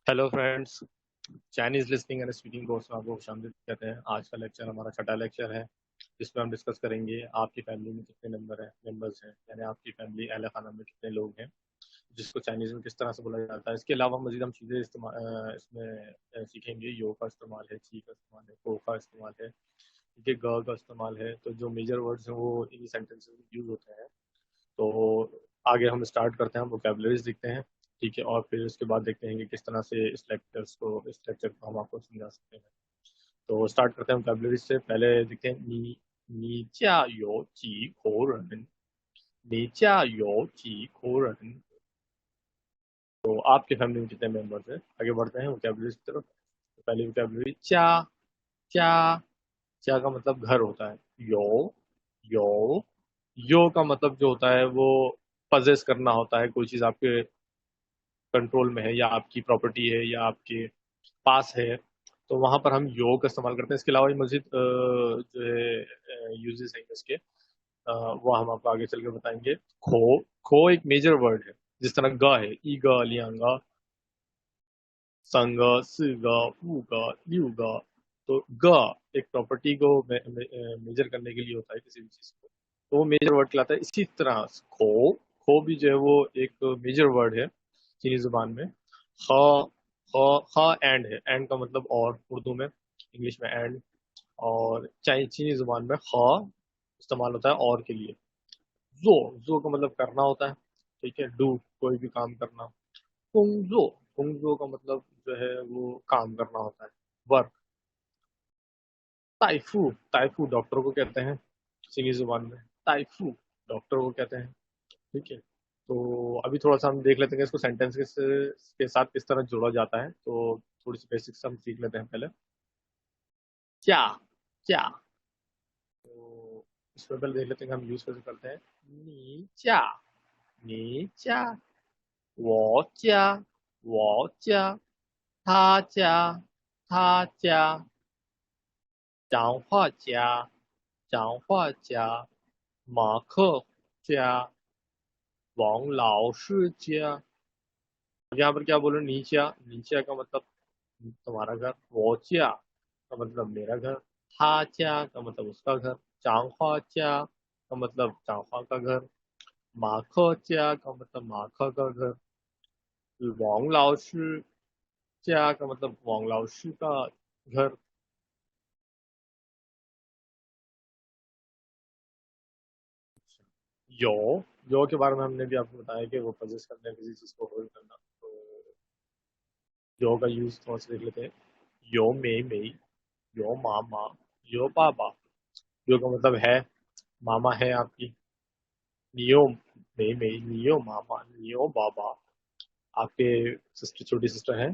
Hello friends. Chinese listening and speaking course में आपको खुशामदीद कहते हैं। आज का लेक्चर हमारा छठा लेक्चर है, जिसमें हम डिस्कस करेंगे आपकी फैमिली में कितने मेंबर्स हैं, यानी आपकी फैमिली अहल खाना में कितने लोग हैं, जिसको चाइनीज में किस तरह से बोला जाता है। इसके अलावा मजीद हम चीज़ें इसमें सीखेंगे। यो का इस्तेमाल है, ची का इस्तेमाल है, को का इस्तेमाल है, ठीक है, ग का इस्तेमाल है। तो जो मेजर वर्ड्स हैं वो इन्हीं सेंटेंसेस में यूज होते हैं। तो आगे हम स्टार्ट करते हैं, वोकेबलरीज देखते हैं, ठीक है, और फिर उसके बाद देखते हैं कि किस तरह से इस लेक्चर को हम आपको समझा सकते हैं। तो स्टार्ट करते हैं वोकेबलरीज से। पहले देखते हैं नी नी क्या यो जी खो रन, नी क्या यो जी खो रन। तो आपके फैमिली में कितने मेंबर्स हैं? आगे बढ़ते हैं वोकेबलरीज की तरफ। तो पहली वोकेबलरी चा। चा चा का मतलब घर होता है। यो यो यो का मतलब जो होता है वो पजेस करना होता है, कोई चीज आपके कंट्रोल में है या आपकी प्रॉपर्टी है या आपके पास है, तो वहां पर हम यो का इस्तेमाल करते हैं। इसके अलावा भी मजीद जो है यूजेस हैं इसके, वो हम आपको आगे चल के बताएंगे। खो खो एक मेजर वर्ड है। जिस तरह ग है, ई ग लियांगा, संग सिग उ ग लिउ ग। तो ग एक प्रॉपर्टी को मेजर करने के लिए होता है किसी भी चीज को, तो वो मेजर वर्ड कहलाता है। इसी तरह खो खो भी जो है वो एक मेजर वर्ड है चीनी जुबान में। ख ख एंड है। एंड का मतलब और, उर्दू में, इंग्लिश में एंड, और चीनी जुबान में ख इस्तेमाल होता है और के लिए। जो जो का मतलब करना होता है, ठीक है, डू कोई भी काम करना। कुंगजो कुंगजो का मतलब जो है वो काम करना होता है, वर्क। ताइफू ताइफू डॉक्टर को कहते हैं चीनी जुबान में। ताइफू डॉक्टर को कहते हैं, ठीक है। तो अभी थोड़ा सा हम देख लेते हैं कि इसको सेंटेंस के साथ किस तरह जोड़ा जाता है। तो थोड़ी सी बेसिक्स हम सीख लेते हैं पहले। क्या क्या तो इसमें पहले देख लेते हैं कि हम यूज कैसे करते हैं। नी क्या नी क्या, वो क्या वो क्या,他家他家，彰化家彰化家，马克家王老师家। यहाँ पर क्या बोलो, नीचा नीचा का मतलब तुम्हारा घर, वोचा का मतलब मेरा घर, हाचा का मतलब उसका घर, चांगहुआ का मतलब चांगहुआ का घर, माखचा का मतलब माखा का घर, वांग लाओशी का मतलब वांग लाओशी का घर। यो यो के बारे में हमने भी आपको बताया कि वो पजेस करना है, किसी चीज को होल्ड करना। तो यो का यूज थोड़ा सा देख लेते हैं। यो मे मे, यो मामा, यो पापा। यो का मतलब है, मामा है आपकी। नियो मे मे, नियो मामा, नियो बाबा, आपके सिस्टर, छोटी सिस्टर है।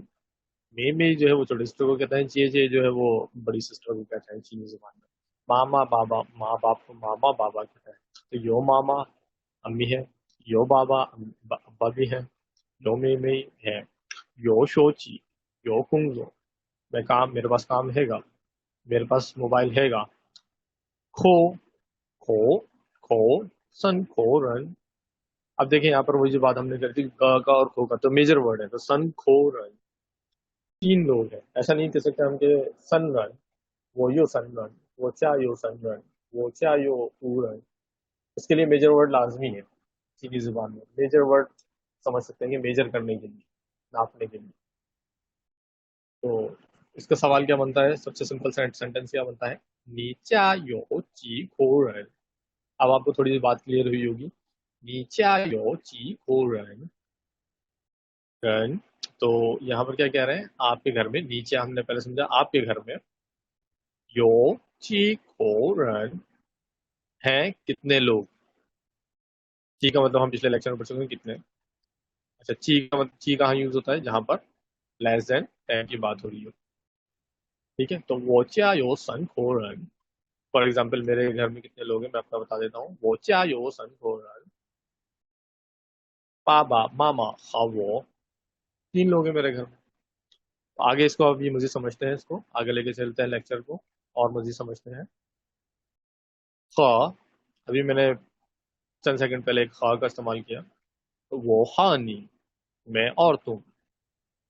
मे मे जो है वो छोटी सिस्टर को कहते हैं। चे चे जो है वो बड़ी सिस्टर को कहते हैं चीनी जुबान में। मामा बाबा, माँ बाप को मामा बाबा कहता है। तो यो मामा अम्मी है, यो बाबा अब्बा भी है, यो मे मे है, यो शोची, यो कुंगो, मैं काम, मेरे पास काम हैगा, मेरे पास मोबाइल हैगा। खो खो खो सन खो रन। अब देखिए यहाँ पर वही जो बात हमने करी थी, ग का और खो का, तो मेजर वर्ड है, तो सन खो रन। तीन लोग हैं, ऐसा नहीं कह सकते हम कि सन रन, वो यो सन रन, वो चा यो सन रन, वो चा यो ऊ रन। इसके लिए मेजर वर्ड लाजमी है चीनी जुबान में। मेजर वर्ड समझ सकते हैं कि मेजर करने के लिए, नापने के लिए। तो इसका सवाल क्या बनता है, सबसे सिंपल सेंटेंस क्या बनता है, नीचा यो ची खो रन। अब आपको थोड़ी सी बात क्लियर हुई होगी। नीचा यो ची खो रन रन। तो यहाँ पर क्या कह रहे हैं, आपके घर में, नीचे हमने पहले समझा आपके घर में, यो ची खो रन है कितने लोग। ची का मतलब हम पिछले लेक्चर में पढ़ चुके हैं, कितने। अच्छा, ची का मतलब, ची कहाँ यूज होता है, जहां पर लेस देन 10 की बात हो रही हो, ठीक है। तो वो चा यो सन खो रन, फॉर एग्जाम्पल मेरे घर में कितने लोग हैं मैं आपको बता देता हूँ। वो चा यो सन खो रन, पापा मामा हावो, तीन लोग हैं मेरे घर में। तो आगे इसको अभी मुझे समझते हैं, इसको आगे लेके चलते हैं लेक्चर को, और मुझे समझते हैं। ख, अभी मैंने चंद सेकंड पहले एक खा का इस्तेमाल किया। तो वो हानि, मैं और तुम,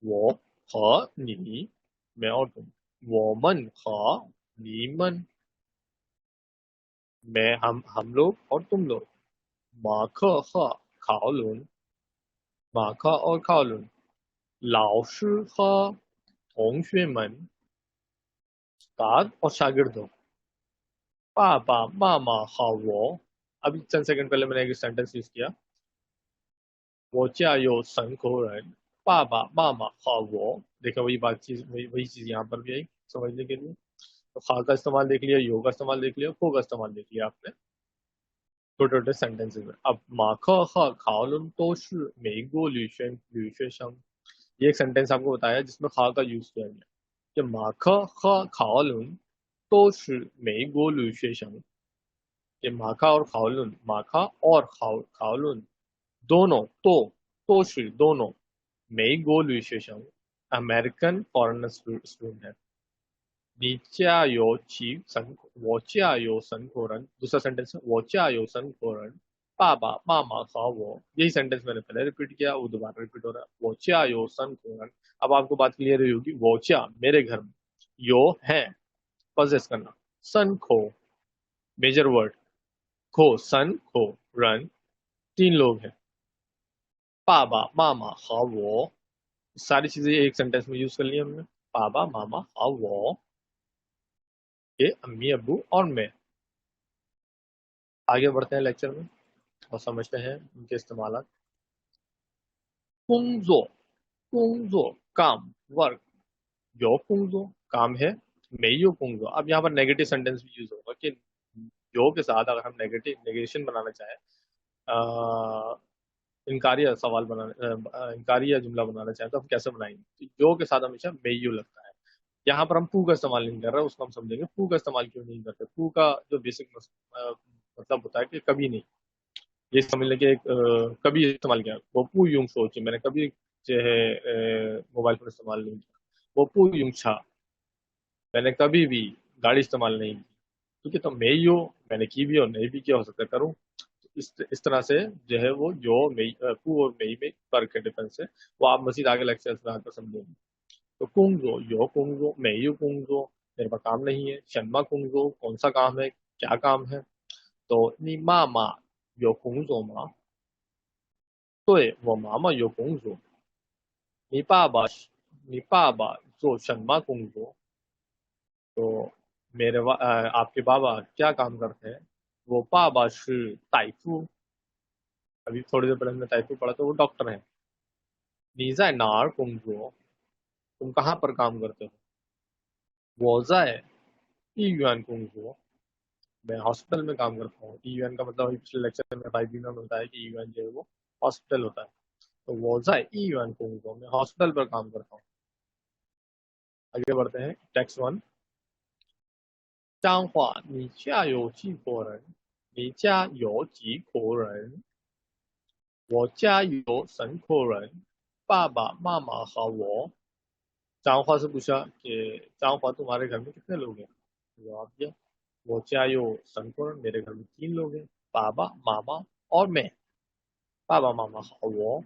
वो 和你 मैं और तुम 我们和你们 मैं हम लोग और तुम लोग 马克和考伦马克और 考伦老师和同学们 उस्ताद और शागिर्दों 爸爸妈妈和我 अभी चंद सेकंड पहले मैंने एक सेंटेंस यूज किया 我家有3口人 पापा मामा खा वो देखो वही बात चीज वही चीज यहाँ पर भी आई समझने के लिए तो खा का इस्तेमाल देख लिया यो का इस्तेमाल देख लिया को का इस्तेमाल देख लिया आपने छोटे छोटे सेंटेंसेस में अब 马克和考伦都是美国留学生 ये एक सेंटेंस आपको बताया जिसमें खा का यूज किया गया कि 马克和考伦都是美国留学生 कि माखा और खाओलुन माखा और खाओलुन दोनों तो दोनों 美国留学生 अमेरिकन फॉरेनर स्टूडेंट है 你家有几神我家有神口人 दूसरा सेंटेंस है 我家有神口人 पापा मामा खा वो यही सेंटेंस मैंने पहले रिपीट किया वो दोबारा रिपीट हो रहा है 我家有神口人 अब आपको बात क्लियर हुई होगी 我家 मेरे घर में यो है पजेस करना सन खो मेजर वर्ड खो सन खो रन 3 लोग हैं पापा मामा खा वो सारी चीजें एक सेंटेंस में यूज कर ली हमने पापा मामा खा वो ये अम्मी अब्बू और मैं आगे बढ़ते हैं लेक्चर में और समझते हैं उनके इस्तेमाल 工作工作 काम वर्क 有工作 काम है 没有工作 अब यहाँ पर नेगेटिव सेंटेंस भी यूज होगा कि जो के साथ अगर हम नेगेटिव नेगेशन बनाना चाहें इनकारिया सवाल बनाना इनकारिया जुमला बनाना चाहें तो हम कैसे बनाएंगे तो जो के साथ हमेशा मे यू लगता है यहाँ पर हम पू का इस्तेमाल नहीं कर रहे उसको हम समझेंगे पू का इस्तेमाल क्यों नहीं करते पू का जो बेसिक मतलब होता है कि कभी नहीं ये समझ लें कि एक कभी इस्तेमाल किया वो पू यूं सोच मैंने कभी जो है मोबाइल फोन इस्तेमाल नहीं किया वो पू यूं छा मैंने कभी भी गाड़ी इस्तेमाल नहीं की ठीक है तो मैं यो मैंने की भी और नहीं भी किया हो सकता है करूँ इस तरह से जो है वो जो मई पू और मई में फर्क है डिफरेंस है वो आप मजीद आगे लेक्चर में आकर समझेंगे तो कुंगो यो कुंगो मैं यू कुंगो मेरे पास काम नहीं है शर्मा कुंगो कौन सा काम है क्या काम है तो नी मामा यो कुंगो मा 对我妈妈有工作你爸爸做什么工作 तो आपके बाबा क्या काम करते हैं वो पापा 是大夫 अभी थोड़ी देर पहले हमने टाइपो पढ़ा तो वो डॉक्टर है 你在哪儿工作 तुम कहाँ पर काम करते हो 我在医院工作 मैं हॉस्पिटल में काम करता हूँ ईयूएन का मतलब अभी पिछले लेक्चर में 5B में बताया कि ईयूएन जो है वो हॉस्पिटल होता है तो 我在医院工作 मैं हॉस्पिटल पर काम करता हूँ आगे बढ़ते हैं टेक्स्ट 1彰化你家有几口人你家有几口人我家有3口人爸爸妈妈和我 चांगफा से पूछा कि चांगफा तुम्हारे घर में कितने लोग हैं जवाब दिया वो चायो संपूर्ण मेरे घर में 3 लोग हैं पापा मामा और मैं पापा मामा वो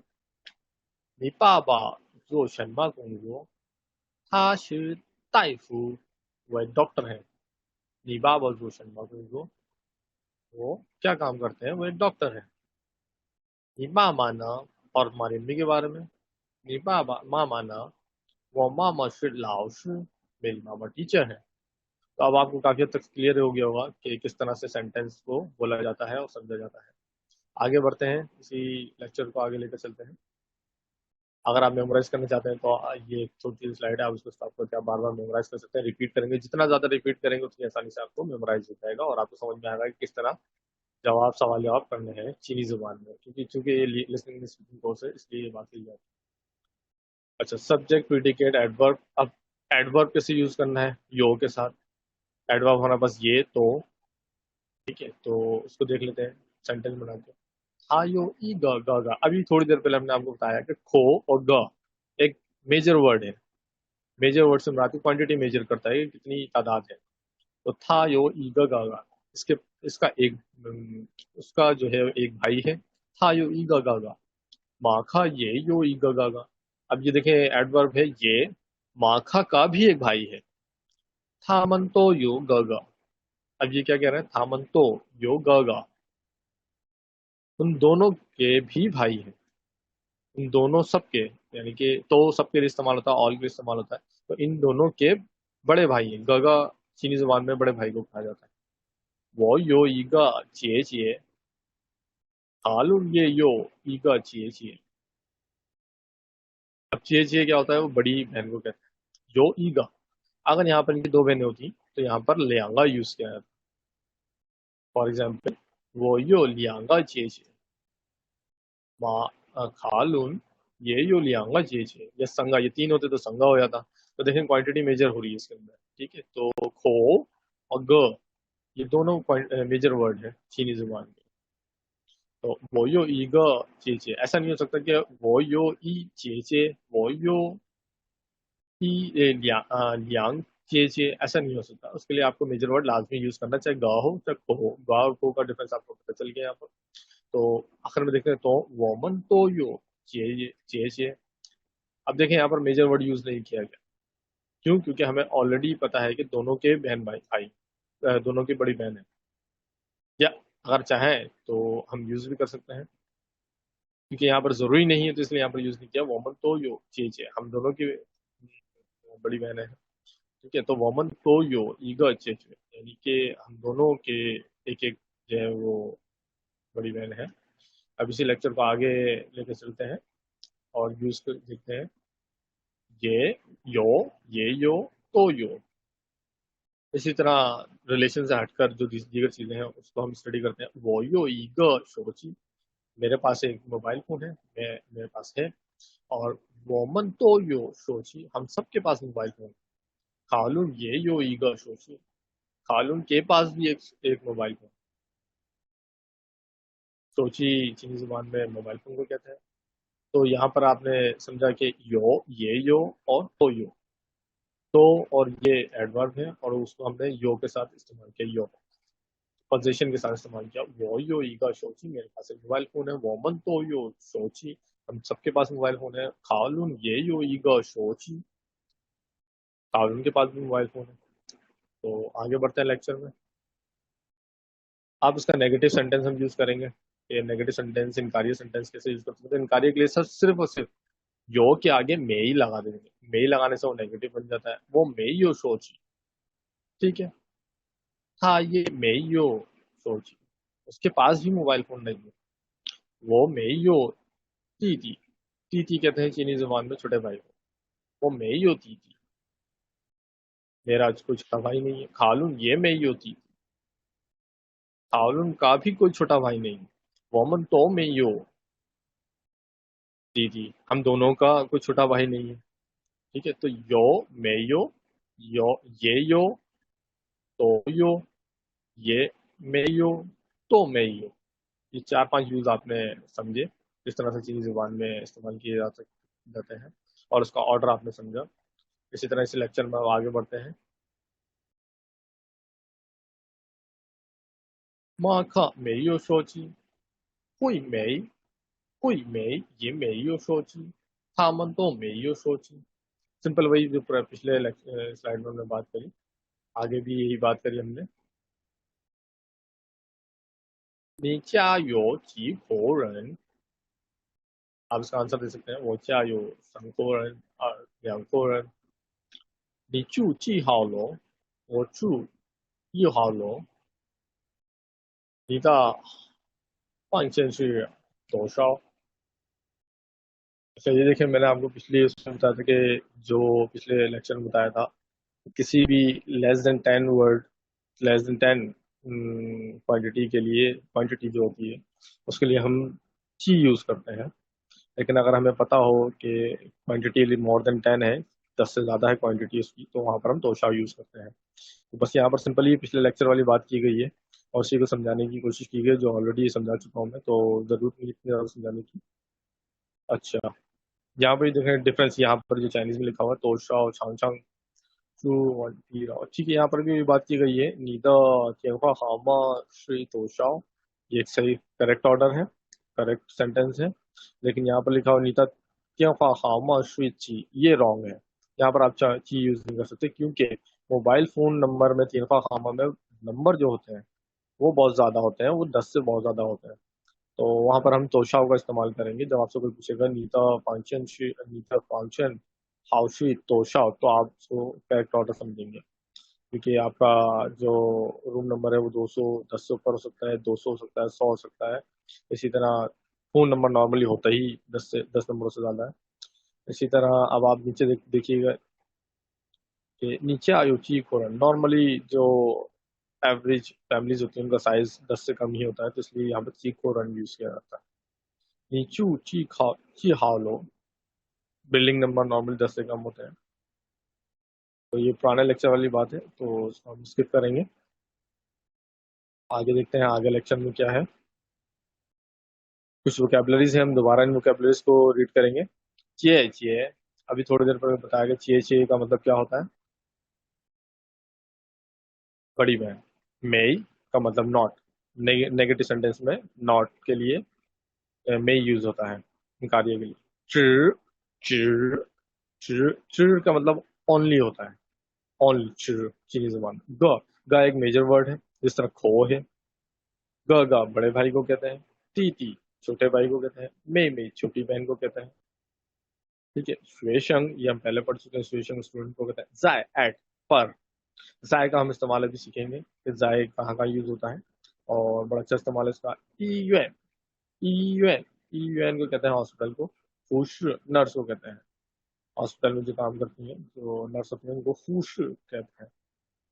你爸爸做什么工作他是大夫 वह डॉक्टर है 你爸爸做什么工作 वो क्या काम करते हैं वह डॉक्टर है 你妈妈呢 और हमारी अम्मी के बारे में 你爸爸妈妈呢वो मामा 是老师 मेरी मामा टीचर है तो अब आपको काफी हद तक क्लियर हो गया होगा कि किस तरह से सेंटेंस को बोला जाता है और समझा जाता है आगे बढ़ते हैं इसी लेक्चर को आगे लेकर चलते हैं अगर आप मेमोराइज करना चाहते हैं तो ये एक छोटी सी स्लाइड है आप उसको स्टॉप करके आप बार बार मेमोराइज कर सकते हैं रिपीट करेंगे जितना ज्यादा रिपीट करेंगे उतनी आसानी से आपको मेमोराइज हो जाएगा और आपको समझ में आएगा कि किस तरह सवाल जवाब करने हैं चीनी जुबान में क्योंकि चूंकि ये लिसनिंग स्पीकिंग कोर्स है इसलिए ये बात की जाती है अच्छा सब्जेक्ट प्रीडिकेट एडवर्ब अब एडवर्ब कैसे यूज करना है यो के साथ एडवर्ब होना बस ये तो ठीक है तो उसको देख लेते हैं सेंटेंस बना के हा यो ई ग ग ग अभी थोड़ी देर पहले हमने आपको बताया कि खो और ग एक मेजर वर्ड है मेजर वर्ड से मुराद क्वांटिटी मेजर करता है कि कितनी तादाद है तो था यो ई ग ग ग इसके इसका एक उसका जो है एक भाई है था यो ई ग ग ग माखा ये यो ई ग ग ग अब ये देखें एडवर्ब है ये माखा का भी एक भाई है। थामन तो यो गगा। अब ये क्या कह रहे हैं, थामन तो यो गगा, उन दोनों के भी भाई हैं। उन दोनों सबके, यानी कि तो सबके लिए इस्तेमाल होता है, ऑल के लिए इस्तेमाल होता है। तो इन दोनों के बड़े भाई हैं। गगा चीनी जुबान में बड़े भाई को कहा जाता है। वो यो ईगा चिए चिए, हालुन ये यो ईगा चिए चिए। अब चिए चिए क्या होता है, वो बड़ी बहन को कहते हैं। यो ईगा, अगर यहाँ पर इनकी दो बहनें होती तो यहाँ पर लियांगा यूज किया जाता। फॉर एग्जाम्पल, वो यो लियांगा चिए चिए, माँ खालुन ये यो लियांगा चिए चिए। या संगा, ये तीन होते तो संगा हो जाता। तो देखें क्वांटिटी मेजर हो रही है इसके अंदर। ठीक है, तो खो और ग, ये दोनों मेजर वर्ड है चीनी जुबान में। तो वो यो ई ग चे, ऐसा नहीं हो सकता कि वो यो ई चे, वो यो ई लियांग चे, ऐसा नहीं हो सकता। उसके लिए आपको मेजर वर्ड लाजमी यूज करना, चाहे गा हो चाहे खो हो। गा और खो का डिफरेंस आपको पता चल गया यहाँ पर। तो आखिर में देखते हैं, तो वोमन तो यो चे। अब देखें यहाँ पर मेजर वर्ड यूज नहीं किया गया। क्यों? क्योंकि हमें ऑलरेडी पता है कि दोनों के बहन भाई भाई दोनों की बड़ी बहन है। या अगर चाहें तो हम यूज भी कर सकते हैं, क्योंकि यहाँ पर जरूरी नहीं है तो इसलिए यहाँ पर यूज नहीं किया। वोमन तो यो चे, हम दोनों की बड़ी बहन है। ठीक है, तो वोमन तो यो ईगा चे, यानी कि हम दोनों के एक एक जो है वो बड़ी बहन है। अब इसी लेक्चर को आगे लेकर चलते हैं और यूज कर देखते हैं। ये यो, ये यो, तो यो। इसी तरह रिलेशन से हटकर जो दीगर चीजें हैं उसको हम स्टडी करते हैं। वो यो ईगा शोची, मेरे पास एक मोबाइल फोन है, मैं मेरे पास है। और वोमन तो यो शोची, हम सबके पास मोबाइल फोन। खालून ये यो ईगा शोची, खालून के पास भी एक मोबाइल फोन। शोची चीनी जुबान में मोबाइल फोन को कहते हैं। तो यहाँ पर आपने समझा कि यो, ये यो और तो यो। तो और ये एडवर्ब है और उसको हमने यो के साथ इस्तेमाल किया, यो पोजीशन के साथ इस्तेमाल किया। वो यो ईगा शोची, मेरे पास एक मोबाइल फोन है। वोमन तो यो शोची, हम सबके पास मोबाइल फोन है। खालून ये यो ईगा शोची, खालून के पास भी मोबाइल फोन है। तो आगे बढ़ते हैं लेक्चर में। आप इसका नेगेटिव सेंटेंस हम यूज करेंगे। ये नेगेटिव सेंटेंस इनकारिय सेंटेंस कैसे यूज करते हैं, तो इनकारिय के लिए सर सिर्फ और सिर्फ यो के आगे मे ही लगा देंगे। मे ही लगाने से वो नेगेटिव बन जाता है। वो मे यो सोची, ठीक है। हाँ, ये मे यो सोची, उसके पास भी मोबाइल फोन नहीं है। वो मे यो ती ती कहते हैं चीनी जुबान में छोटे भाई को। वो मे यो ती, मेरा कोई छोटा भाई नहीं है। खालून ये मे यो ती, खालून का भी कोई छोटा भाई नहीं। वोमन तो मे यो ती, हम दोनों का कोई छोटा भाई नहीं है। ठीक है, तो यो, मे यो, ये यो, तो यो, ये मे यो, तो मे यो। ये चार पांच यूज आपने समझे किस तरह से चीनी जुबान में इस्तेमाल किए जाते हैं, और उसका ऑर्डर आपने समझा। इसी तरह इस लेक्चर में अब आगे बढ़ते हैं। माँ खा मेरी यो सोची, हुई मई, हुई मई ये मेरी यो सोची, था मन तो मेरी यो सोची। सिंपल वही जो पिछले स्लाइड में हमने बात करी, आगे भी यही बात करी हमने। 你家有几口人? आप इसका आंसर दे सकते हैं। वो क्या यो संकोरन और 两口人。你住几号楼？我住1号楼。你的换线是多少? अच्छा, ये देखिए, मैंने आपको पिछली उसमें बताया था कि जो पिछले लेक्चर में बताया था, किसी भी less than 10 word, less than 10 quantity के लिए, क्वांटिटी जो होती है उसके लिए हम ची यूज़ करते हैं। लेकिन अगर हमें पता हो कि क्वांटिटी मोर देन 10 है, 10 से ज़्यादा है क्वांटिटी उसकी, तो वहाँ पर हम तोशा यूज़ करते हैं। तो बस यहाँ पर सिंपली पिछले लेक्चर वाली बात की गई है और उसी को समझाने की कोशिश की गई, जो ऑलरेडी समझा चुका हूँ मैं, तो ज़रूरत नहीं इतनी ज़्यादा समझाने की। अच्छा, यहाँ पर देखें डिफरेंस, यहाँ पर जो चाइनीज में लिखा हुआ है तोशा और छांगचांग चू वन पी रहा, ठीक है। यहाँ पर भी बात की गई है, नीदा तियंफा हामा श्री तोशाओ, ये एक सही करेक्ट ऑर्डर है, करेक्ट सेंटेंस है। लेकिन यहाँ पर लिखा हुआ नीता 电话号码是几 ये रॉन्ग है। यहाँ पर आप की यूज नहीं कर सकते क्योंकि मोबाइल फोन नंबर में तीनफा खामा में नंबर जो होते हैं वो बहुत ज्यादा होते हैं, वो 10 से बहुत ज्यादा होते हैं। तो वहां पर हम तोशाओ का इस्तेमाल करेंगे। जब आपसे कोई पूछेगा नीता फंक्शन हाउशी तोशाओ, तो आप उसको करेक्ट ऑर्डर समझेंगे, क्योंकि आपका जो रूम नंबर है वो 210 से ऊपर हो सकता है, 200 हो सकता है, 100 हो सकता है। इसी तरह फोन नंबर नॉर्मली होता ही 10 नंबरों से ज़्यादा है। इसी तरह अब आप नीचे देखिएगा कि नीचे आयुची कोरन नॉर्मली जो एवरेज फैमिलीज होती है उनका साइज 10 से कम ही होता है, तो इसलिए यहाँ पर ची कोरन यूज किया जाता है। नीचू ची हाओ लो, बिल्डिंग नंबर नॉर्मली 10 से कम होते हैं। तो ये पुराने लेक्चर वाली बात है, तो उसको हम स्किप करेंगे। आगे देखते हैं आगे लेक्चर में क्या है। कुछ वोकेबलरीज है, हम दोबारा इन वोकेबलरीज को रीड करेंगे। चिए चिए, अभी थोड़ी देर पहले बताया गया चिए चिए का मतलब क्या होता है, बड़ी बहन। मेई का मतलब नॉट, नेगेटिव सेंटेंस में नॉट के लिए मेई यूज होता है कार्य के लिए। चिर चिर चिर चिर का मतलब ओनली होता है, ओनली चिर चीनी जबान। ग एक मेजर वर्ड है, जिस तरह खो है। ग बड़े भाई को कहते हैं। ती छोटे भाई को कहते हैं। मेई छोटी बहन को कहते हैं। ठीक है, स्वेशंग ये हम पहले पढ़ चुके हैं, स्वेशंग स्टूडेंट को कहते हैं। जाय एट पर, जाय का हम इस्तेमाल अभी सीखेंगे कि जाय कहाँ का यूज होता है, और बड़ा अच्छा इस्तेमाल है इसका। ईयूएन ईयूएन ईयूएन को कहते हैं हॉस्पिटल को। फूश नर्स को कहते हैं, हॉस्पिटल में जो काम करती हैं जो नर्स होती हैं उनको फूश कहते हैं,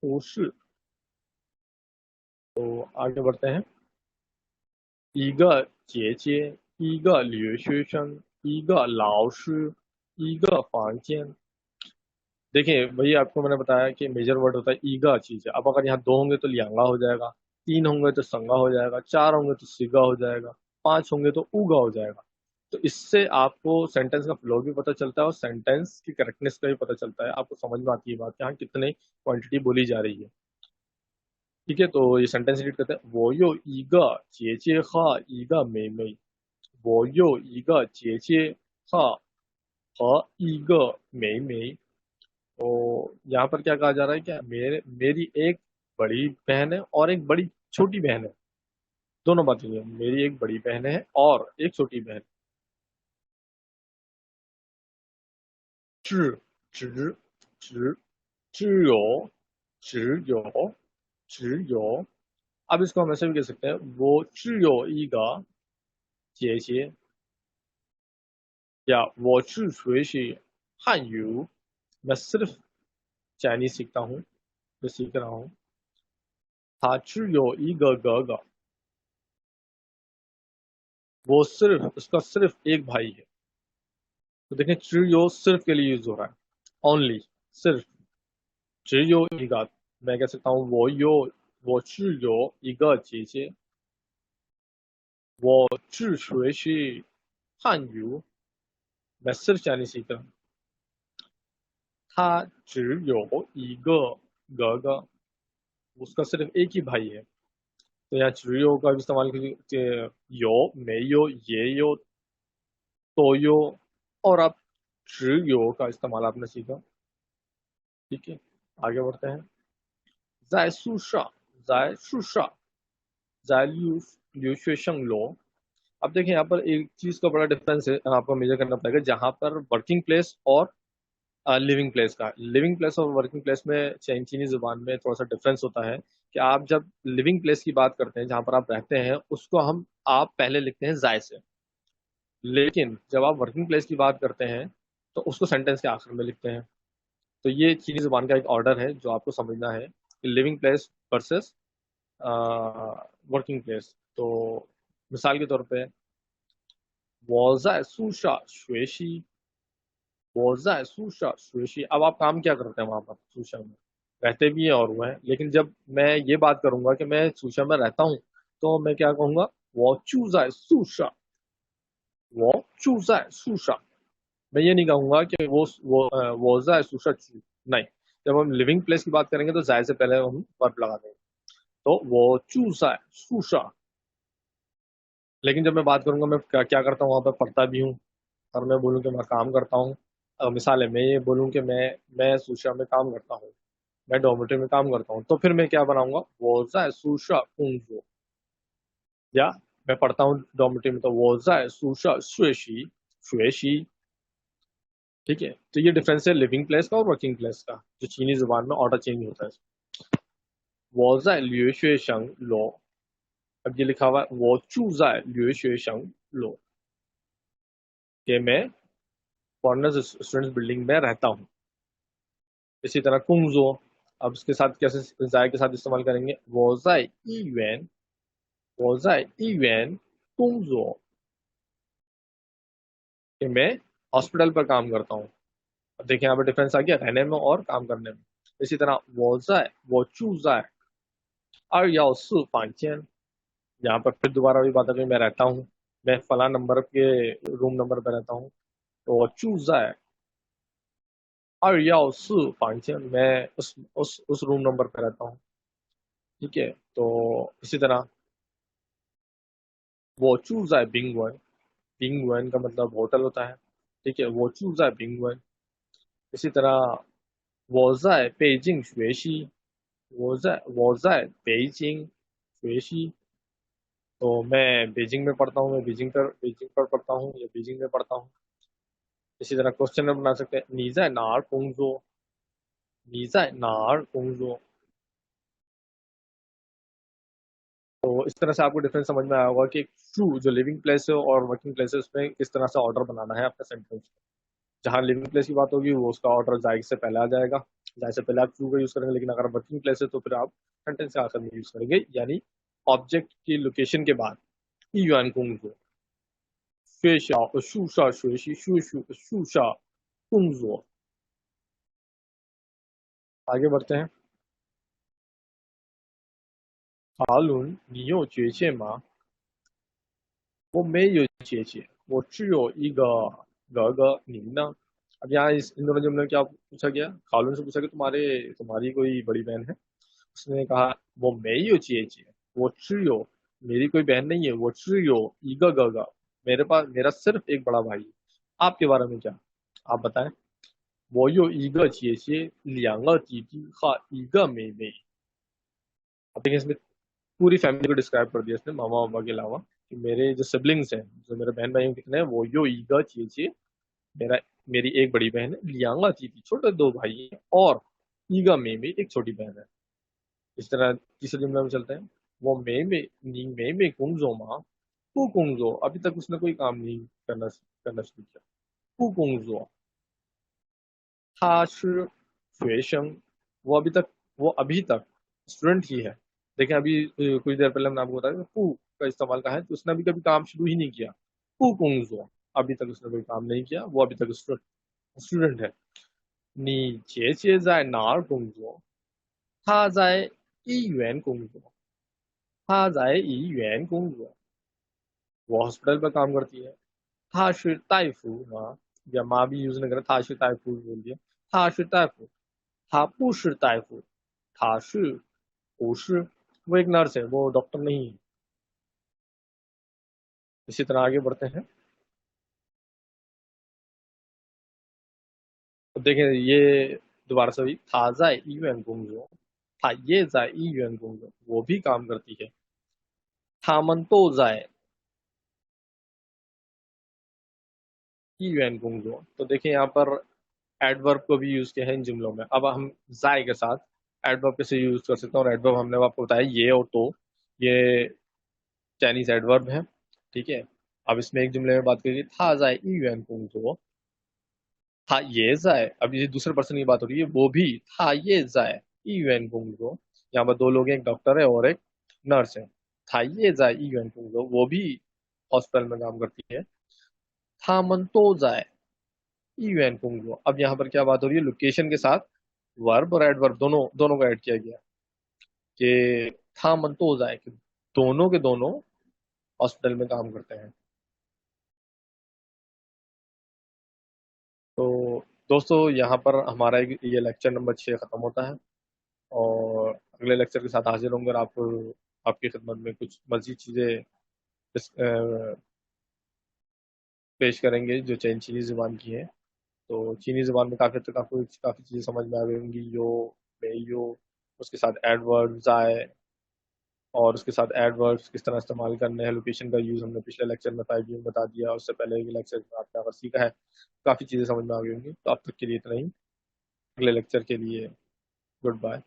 फूश। तो आगे बढ़ते हैं। 一个姐姐，一个留学生，一个老师，一个房间। देखिए वही आपको मैंने बताया कि मेजर वर्ड होता है ईगा चीज है। अब अगर यहाँ दो होंगे तो लियांगा हो जाएगा, तीन होंगे तो संगा हो जाएगा, चार होंगे तो सिगा हो जाएगा, पांच होंगे तो उगा हो जाएगा। तो इससे आपको सेंटेंस का फ्लो भी पता चलता है और सेंटेंस की करेक्टनेस का भी पता चलता है। आपको समझ में आती है बात कि हाँ कितने क्वांटिटी बोली जा रही है। ठीक है, तो ये सेंटेंस रीड करते हैं। वो यो ईगा जेजे हा ईगा मेमई, वो यो ईगा जेजे हा ह ईगा मेमई। तो यहाँ पर क्या कहा जा रहा है, क्या मेरी एक बड़ी बहन है और एक बड़ी छोटी बहन है। दोनों बातें हैं, मेरी एक बड़ी बहन है और एक छोटी बहन। 只只只只有अब इसको हम ऐसे भी कह सकते हैं, वो 只有一个姐姐, या 我是学习汉语, मैं सिर्फ चाइनीज सीखता हूँ, मैं सीख रहा हूँ। 他只有一个哥哥, वो सिर्फ, उसका सिर्फ एक भाई है। तो देखें 只有 सिर्फ के लिए यूज हो रहा है, ओनली, सिर्फ। 只有一个, मैं कह सकता हूँ 我只有一个姐姐, 我只学习मैं सिर्फ चाइनीज सीख रहा हूँ। 他只有一个哥哥, उसका सिर्फ एक ही भाई है। तो यहाँ 只有 का भी इस्तेमाल कीजिए, यो, मेयो, ये यो, तो यो, और आप 只有 का इस्तेमाल आपने सीखा। ठीक है, आगे बढ़ते हैं। 在宿舍，在留学生楼। अब देखिए यहाँ पर एक चीज का बड़ा डिफरेंस है, आपको मेजर करना पड़ेगा, जहाँ पर वर्किंग प्लेस और लिविंग प्लेस का। लिविंग प्लेस और वर्किंग प्लेस में चीनी जुबान में थोड़ा सा डिफरेंस होता है कि आप जब लिविंग प्लेस की बात करते हैं, जहाँ पर आप रहते हैं, उसको आप पहले लिखते हैं जाय से। लेकिन जब आप वर्किंग प्लेस की बात करते हैं तो उसको सेंटेंस के आखिर में लिखते हैं। तो ये चीनी जुबान का एक ऑर्डर है जो आपको समझना है कि living place versus working place. तो मिसाल के तौर पे 我在宿舍学习, अब आप काम क्या करते हैं वहां पर सूशा में, रहते भी हैं और वो है। लेकिन जब मैं ये बात करूंगा कि मैं सूशा में रहता हूँ, तो मैं क्या कहूंगा, 我住在宿舍, मैं ये नहीं कहूंगा कि वो जाए सूशा चू, नहीं। जब हम लिविंग प्लेस की बात करेंगे तो जाए से पहले हम वर्ब लगा देंगे, तो वो चू जाए सूशा। लेकिन जब मैं बात करूंगा मैं क्या करता हूँ वहां पर, पढ़ता भी हूँ, और मैं बोलूँ कि मैं काम करता हूँ, मिसाल है मैं ये बोलूँ कि मैं सुशा में काम करता हूँ, मैं डॉर्मेटरी में काम करता हूँ, तो फिर मैं क्या बनाऊंगा, वो जाए सुशा कुंजो। या मैं पढ़ता हूँ डॉर्मेटरी में, तो वो जाए सुशा शुएशी शुएशी। ठीक है, तो ये डिफरेंस है लिविंग प्लेस का और वर्किंग प्लेस का, जो चीनी जुबान में ऑर्डर चेंज होता है। वो जाए लियो शुए शंग लो। अब ये लिखा हुआ है वो चू जाए लियो शुए शंग लो, कि मैं फॉरेनर्स स्टूडेंट्स बिल्डिंग में रहता हूँ। इसी तरह कुंगजो, अब इसके साथ कैसे जाए के साथ इस्तेमाल करेंगे, वो जाए ई युएन, वो जाए ई युएन कुंगजो, कि मैं हॉस्पिटल पर काम करता हूँ। अब देखिए यहाँ पे डिफरेंस आ गया रहने में और काम करने में। इसी तरह वो जाए वो चू जाए और याओ सु फांचेन, यहाँ पर फिर दोबारा वही बात है कि मैं रहता हूँ, मैं फला नंबर के रूम नंबर पर रहता हूँ, तो वो चू जाए और याओ सु फांचेन, मैं उस रूम नंबर पर रहता हूँ। ठीक है, तो इसी तरह वो चू जाए बिंगवन, बिंगवन का मतलब होटल होता है। ठीक है, वो चू जाए बिंगवन। इसी तरह वो जाए बेजिंग 学习，我在北京学习, तो मैं बीजिंग में पढ़ता हूँ, मैं बीजिंग पर पढ़ता हूँ या बीजिंग में पढ़ता हूँ। इसी तरह क्वेश्चन में बना सकते हैं 你在哪儿工作，你在哪儿工作। तो इस तरह से आपको डिफरेंस समझ में आया होगा कि ट्रू जो लिविंग प्लेस है और वर्किंग प्लेस है उसमें किस तरह से ऑर्डर बनाना है अपने सेंटेंस। जहाँ लिविंग प्लेस की बात होगी वो उसका ऑर्डर जायग से पहले आ जाएगा, जायग से पहले आप ट्रू का यूज करेंगे, लेकिन अगर वर्किंग प्लेस है तो फिर आप सेंटेंस के आखिर में यूज करेंगे, यानी ऑब्जेक्ट की लोकेशन के बाद ई युआन कुंग जो 学校树上学习树树树下工作। आगे बढ़ते हैं। 卡伦，你有姐姐吗？我没有姐姐，我只有一个哥哥，你呢？ अब यहाँ इन दोनों जुमलों में क्या पूछा गया, खालून से पूछा कि तुम्हारी कोई बड़ी बहन है। उसने कहा वो मेरी चीज, वो चियो, मेरी कोई बहन नहीं है, वो चियो ईगा गगा, मेरे पास मेरा सिर्फ एक बड़ा भाई है। आपके बारे में क्या, आप बताएं। वो यो ईगा चीजे, 2个弟弟和一个妹妹। अब देखिए इसमें पूरी फैमिली को डिस्क्राइब कर दिया इसने, मामा पापा के अलावा, कि मेरे जो सिबलिंग्स हैं, जो मेरे बहन भाई कितने हैं, वो यो ईगा चीजे, मेरा मेरी एक बड़ी बहन है, लियांगा चीची छोटे दो भाई हैं, और ईगा मेमी एक छोटी बहन है। इस तरह तीसरे जुमले में चलते हैं। वो मे में कुंजो माँ, तू कुंजो, अभी तक उसने कोई काम नहीं करना शुरू किया। तू कुंजो, था学生, वो अभी तक स्टूडेंट ही है। देखें अभी कुछ देर पहले हमने आपको बताया पू का इस्तेमाल का है, तो उसने अभी कभी काम शुरू ही नहीं किया। पू कुंजो, अभी तक उसने कोई काम नहीं किया, वो अभी तक स्टूडेंट है। 你姐姐在哪儿工作？她在医院工作。वो हॉस्पिटल पर काम करती है। 她是大夫吗? या माँ भी यूज नहीं करा, 她是大夫बोल दिया। 她是大夫，她不是大夫，她是护士, वो एक नर्स है, वो डॉक्टर नहीं है। इसी तरह आगे बढ़ते हैं। तो देखें ये दोबारा से हुई, 她在医院工作，她也在医院工作, वो भी काम करती है। 他们都在医院工作, तो देखिए यहाँ पर एडवर्ब को भी यूज किया है इन जुमलों में। अब हम जाए के साथ एडवर्ब कैसे यूज कर सकते हैं, और एडवर्ब हमने आपको बताया ये और तो, ये चाइनीज एडवर्ब है। ठीक है, अब इसमें एक जुमले में बात करिए, था जाए ई युआन कुंग जो, था ये जाए, अब ये दूसरे पर्सन की बात हो रही है, वो भी था ये जाए ई युआन कुंग जो। यहाँ पर दो लोग हैं, एक डॉक्टर है और एक नर्स है। था ये जाए ई युआन कुंग जो, वो भी हॉस्पिटल में काम करती है। था मन तो जाए ई युआन कुंग जो, अब यहाँ पर क्या बात हो रही है, लोकेशन के साथ वर्ब और एडवर्ब दोनों दोनों को ऐड किया गया, कि था मन तो जाए, कि दोनों के दोनों हॉस्पिटल में काम करते हैं। तो दोस्तों यहाँ पर हमारा ये लेक्चर नंबर 6 खत्म होता है, और अगले लेक्चर के साथ हाजिर होंगे, और आपको आपकी खिदमत में कुछ मजीद चीज़ें पेश करेंगे जो चीनी ज़ुबान की है। तो चीनी ज़ुबान में काफ़ी चीज़ें समझ में आ गई होंगी, यो, मे, यो, उसके साथ एडवर्ब, ज़ाय, और उसके साथ एडवर्ब्स किस तरह इस्तेमाल करने हैं, लोकेशन का यूज़ हमने पिछले लेक्चर में 5 में बता दिया, उससे पहले के लेक्चर में आपने अगर सीखा है, काफ़ी चीज़ें समझ में आ गई होंगी। तो अब तक के लिए इतना ही, अगले लेक्चर के लिए गुड बाय।